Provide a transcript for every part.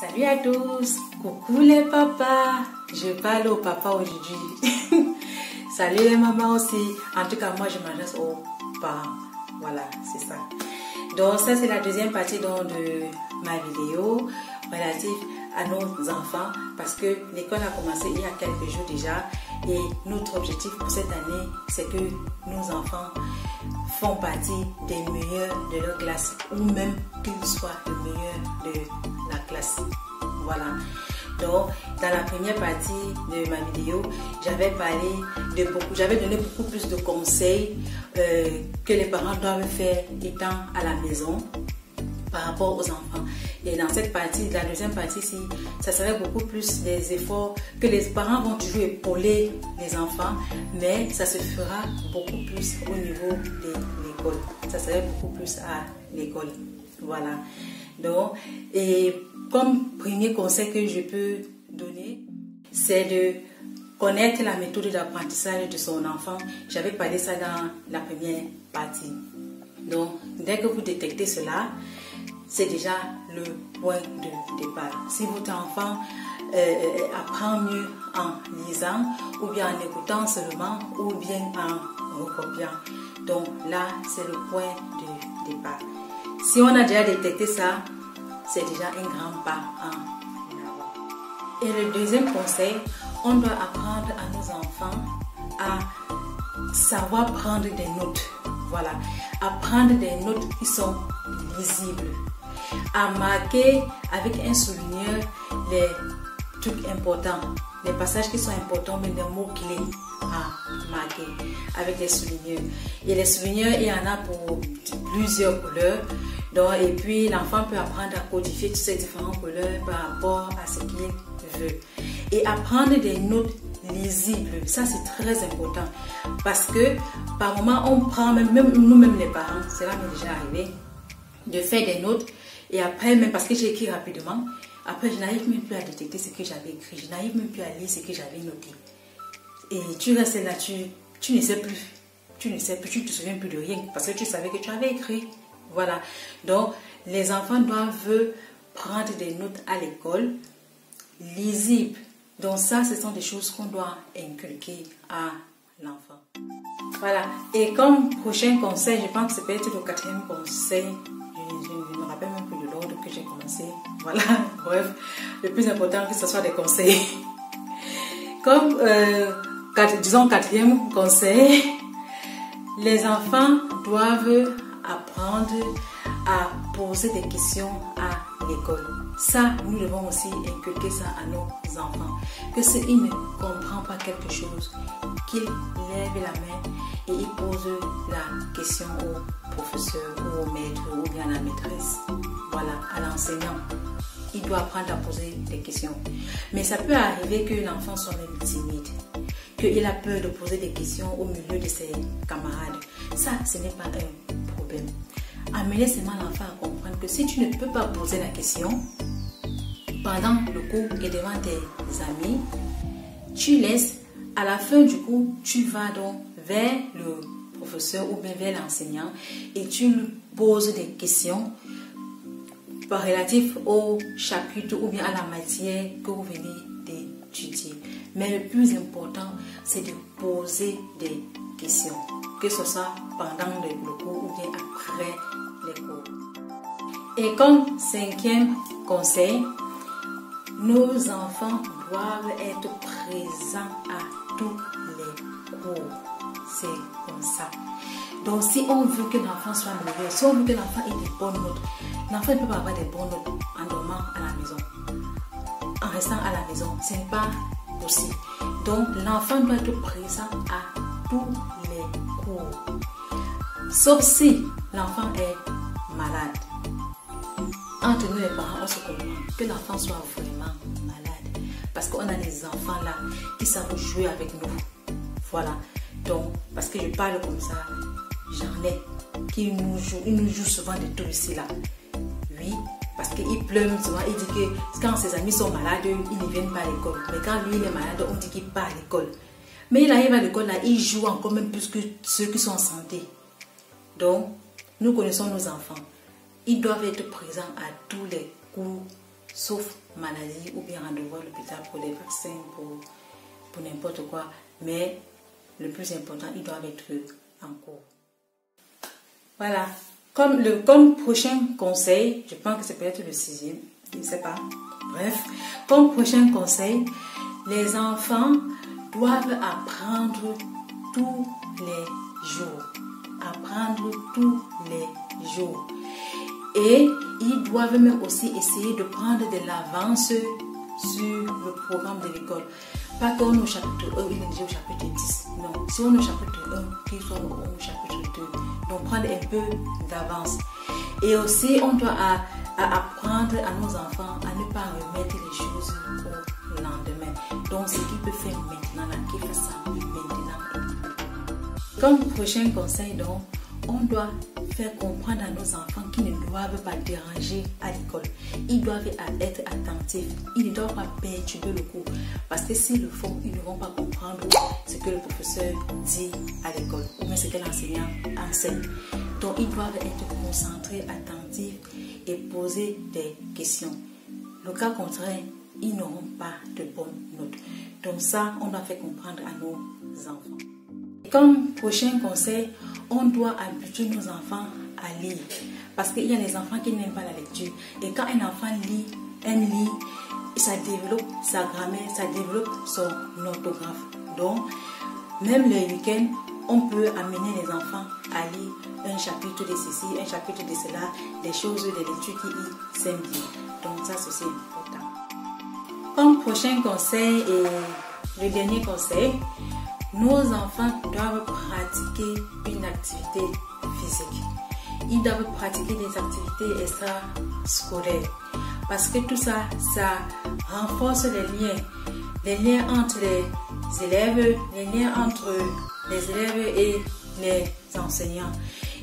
Salut à tous, coucou les papas, je parle au papa aujourd'hui. Salut les mamans aussi, en tout cas moi je m'adresse aux parents, voilà c'est ça. Donc ça c'est la deuxième partie de ma vidéo relative à nos enfants parce que l'école a commencé il y a quelques jours déjà et notre objectif pour cette année c'est que nos enfants font partie des meilleurs de leur classe ou même qu'ils soient les meilleurs de la classe. Voilà. Donc, dans la première partie de ma vidéo, j'avais donné beaucoup plus de conseils que les parents doivent faire étant à la maison par rapport aux enfants. Et dans cette partie, la deuxième partie, ça serait beaucoup plus des efforts que les parents vont toujours épauler les enfants, mais ça se fera beaucoup plus au niveau de l'école. Ça serait beaucoup plus à l'école. Voilà. Donc, et comme premier conseil que je peux donner, c'est de connaître la méthode d'apprentissage de son enfant. J'avais parlé ça dans la première partie. Donc, dès que vous détectez cela, c'est déjà le point de départ. Si votre enfant apprend mieux en lisant, ou bien en écoutant seulement, ou bien en recopiant. Donc là, c'est le point de départ. Si on a déjà détecté ça, c'est déjà un grand pas en avant. Et le deuxième conseil, on doit apprendre à nos enfants à savoir prendre des notes. Voilà, à prendre des notes qui sont lisibles. À marquer avec un souligneur les trucs importants, les passages qui sont importants, mais les mots clés à marquer avec des souligneurs. Et les souligneurs, il y en a pour plusieurs couleurs. Donc, et puis l'enfant peut apprendre à codifier toutes ces différentes couleurs par rapport à ce qu'il veut. Et apprendre des notes lisibles, ça c'est très important. Parce que par moment, on prend, même nous-mêmes les parents, cela m'est déjà arrivé, de faire des notes. Et après, même parce que j'ai écrit rapidement, après je n'arrive même plus à détecter ce que j'avais écrit. Je n'arrive même plus à lire ce que j'avais noté. Et tu restes là, tu ne sais plus. Tu ne te souviens plus de rien parce que tu savais que tu avais écrit. Voilà. Donc, les enfants doivent prendre des notes à l'école lisibles. Donc ça, ce sont des choses qu'on doit inculquer à l'enfant. Voilà. Et comme prochain conseil, je pense que c'est peut-être le quatrième conseil. Je ne me rappelle même plus de l'ordre que j'ai commencé. Voilà. Bref, le plus important que ce soit des conseils. Comme, disons, quatrième conseil, les enfants doivent apprendre à poser des questions à l'école. Ça, nous devons aussi inculquer ça à nos enfants. Que s'il ne comprend pas quelque chose, qu'il lève la main et il pose la question au professeur ou au maître ou bien à la maîtresse. Voilà, à l'enseignant. Il doit apprendre à poser des questions. Mais ça peut arriver que l'enfant soit même timide, qu'il a peur de poser des questions au milieu de ses camarades. Ça, ce n'est pas un problème. Amener seulement l'enfant à comprendre que si tu ne peux pas poser la question pendant le cours et devant tes amis, tu laisses, à la fin du cours, tu vas donc vers le professeur ou bien vers l'enseignant et tu lui poses des questions relatives au chapitre ou bien à la matière que vous venez d'étudier. Mais le plus important, c'est de poser des questions, que ce soit pendant le cours ou bien après les cours. Et comme cinquième conseil, nos enfants doivent être présents à tous les cours. C'est comme ça. Donc si on veut que l'enfant soit meilleur, si on veut que l'enfant ait des bonnes notes, l'enfant ne peut pas avoir des bonnes notes en dormant à la maison, en restant à la maison. Ce n'est pas possible. Donc l'enfant doit être présent à tous les cours. Sauf si l'enfant est malade. Entre nous les parents, on se comprend que l'enfant soit vraiment malade. Parce qu'on a des enfants là qui savent jouer avec nous. Voilà. Donc, parce que je parle comme ça, j'en ai qui nous jouent souvent des tours ici là. Oui, parce qu'il pleure souvent, il dit que quand ses amis sont malades, ils ne viennent pas à l'école. Mais quand lui il est malade, on dit qu'il part à l'école. Mais il arrive à l'école là, il joue encore même plus que ceux qui sont en santé. Donc, nous connaissons nos enfants. Ils doivent être présents à tous les cours sauf maladie ou bien rendez-vous à l'hôpital pour les vaccins, pour n'importe quoi. Mais le plus important, ils doivent être en cours. Voilà. Comme prochain conseil, je pense que c'est peut-être le 6e, je ne sais pas. Bref, comme prochain conseil, les enfants doivent apprendre tous les jours. Apprendre tous les jours. Et ils doivent même aussi essayer de prendre de l'avance sur le programme de l'école. Pas qu'on est au chapitre 1, il est déjà au chapitre 10. Non, si on est au chapitre 1, qu'ils soient au chapitre 2. Donc prendre un peu d'avance. Et aussi, on doit apprendre à nos enfants à ne pas remettre les choses au lendemain. Donc ce qu'ils peuvent faire maintenant, là, qu'ils fassent ça maintenant. Comme prochain conseil, donc, on doit faire comprendre à nos enfants qu'ils ne doivent pas déranger à l'école. Ils doivent être attentifs. Ils ne doivent pas perturber le cours. Parce que s'ils le font, ils ne vont pas comprendre ce que le professeur dit à l'école ou bien ce que l'enseignant enseigne. Donc, ils doivent être concentrés, attentifs et poser des questions. Le cas contraire, ils n'auront pas de bonnes notes. Donc ça, on doit faire comprendre à nos enfants. Comme prochain conseil, on doit habituer nos enfants à lire. Parce qu'il y a des enfants qui n'aiment pas la lecture. Et quand un enfant aime lire, ça développe sa grammaire, ça développe son orthographe. Donc, même le week-end, on peut amener les enfants à lire un chapitre de ceci, un chapitre de cela, des choses, des lectures qui s'aiment lire. Donc ça, c'est aussi important. Comme prochain conseil et le dernier conseil, nos enfants doivent pratiquer une activité physique. Ils doivent pratiquer des activités extrascolaires. Parce que tout ça, ça renforce les liens entre les élèves, les liens entre les élèves et les enseignants.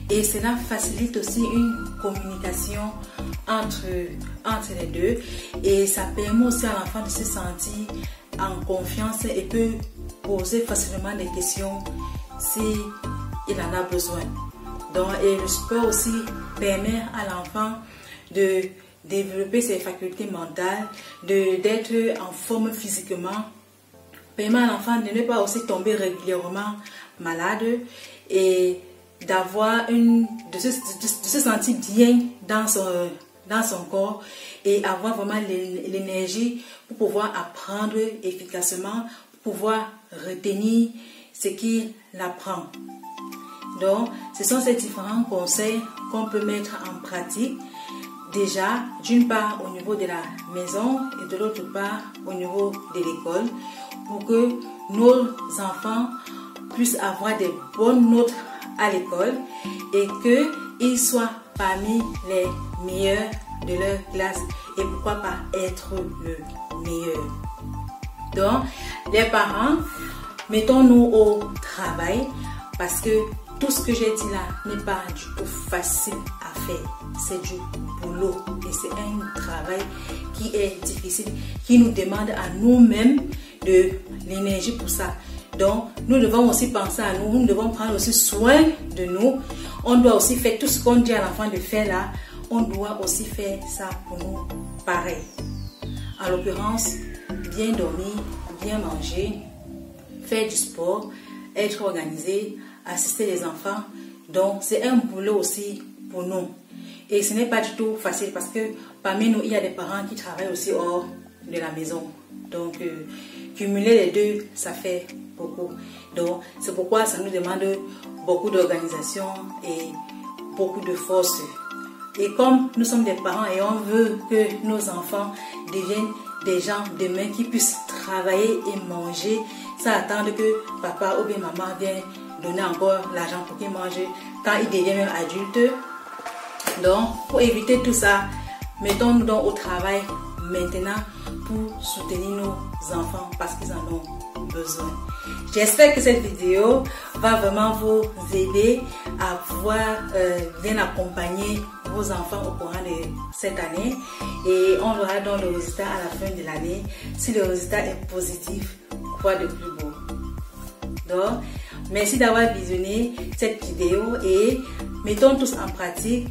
Et cela facilite aussi une communication entre les deux. Et ça permet aussi à l'enfant de se sentir en confiance et peut poser facilement des questions s'il en a besoin. Donc, et le sport aussi permet à l'enfant de développer ses facultés mentales, d'être en forme physiquement, permet à l'enfant de ne pas aussi tomber régulièrement malade et de se sentir bien dans son corps et avoir vraiment l'énergie pour pouvoir apprendre efficacement, pour pouvoir retenir ce qu'il apprend. Donc, ce sont ces différents conseils qu'on peut mettre en pratique. Déjà, d'une part au niveau de la maison et de l'autre part au niveau de l'école, pour que nos enfants puissent avoir des bonnes notes à l'école et qu'ils soient parmi les meilleurs de leur classe et pourquoi pas être le meilleur. Donc, les parents, mettons-nous au travail parce que tout ce que j'ai dit là n'est pas du tout facile à faire. C'est du boulot et c'est un travail qui est difficile, qui nous demande à nous-mêmes de l'énergie pour ça. Donc, nous devons aussi penser à nous, nous devons prendre aussi soin de nous. On doit aussi faire tout ce qu'on dit à l'enfant de faire là. On doit aussi faire ça pour nous pareil. En l'occurrence, bien dormir, bien manger, faire du sport, être organisé, assister les enfants. Donc, c'est un boulot aussi pour nous. Et ce n'est pas du tout facile parce que parmi nous, il y a des parents qui travaillent aussi hors de la maison. Donc, cumuler les deux, ça fait beaucoup. Donc, c'est pourquoi ça nous demande beaucoup d'organisation et beaucoup de force. Et comme nous sommes des parents et on veut que nos enfants deviennent des gens demain qui puissent travailler et manger sans attendre que papa ou bien maman vienne donner encore l'argent pour qu'ils mangent quand ils deviennent même adultes. Donc, pour éviter tout ça, mettons-nous donc au travail maintenant pour soutenir nos enfants parce qu'ils en ont besoin. J'espère que cette vidéo va vraiment vous aider à pouvoir bien accompagner vos enfants au courant de cette année et on verra donc le résultat à la fin de l'année. Si le résultat est positif, quoi de plus beau. Donc, merci d'avoir visionné cette vidéo et mettons tous en pratique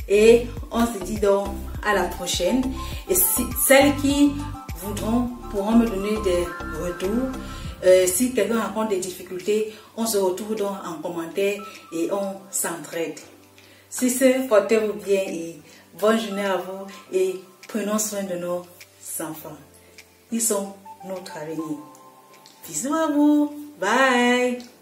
et on se dit donc à la prochaine. Et si, celles qui voudront pourront me donner des retours. Si quelqu'un rencontre des difficultés, on se retrouve donc en commentaire et on s'entraide. Si c'est, portez-vous bien et bonne journée à vous et prenons soin de nos enfants. Ils sont notre avenir. Bisous à vous. Bye.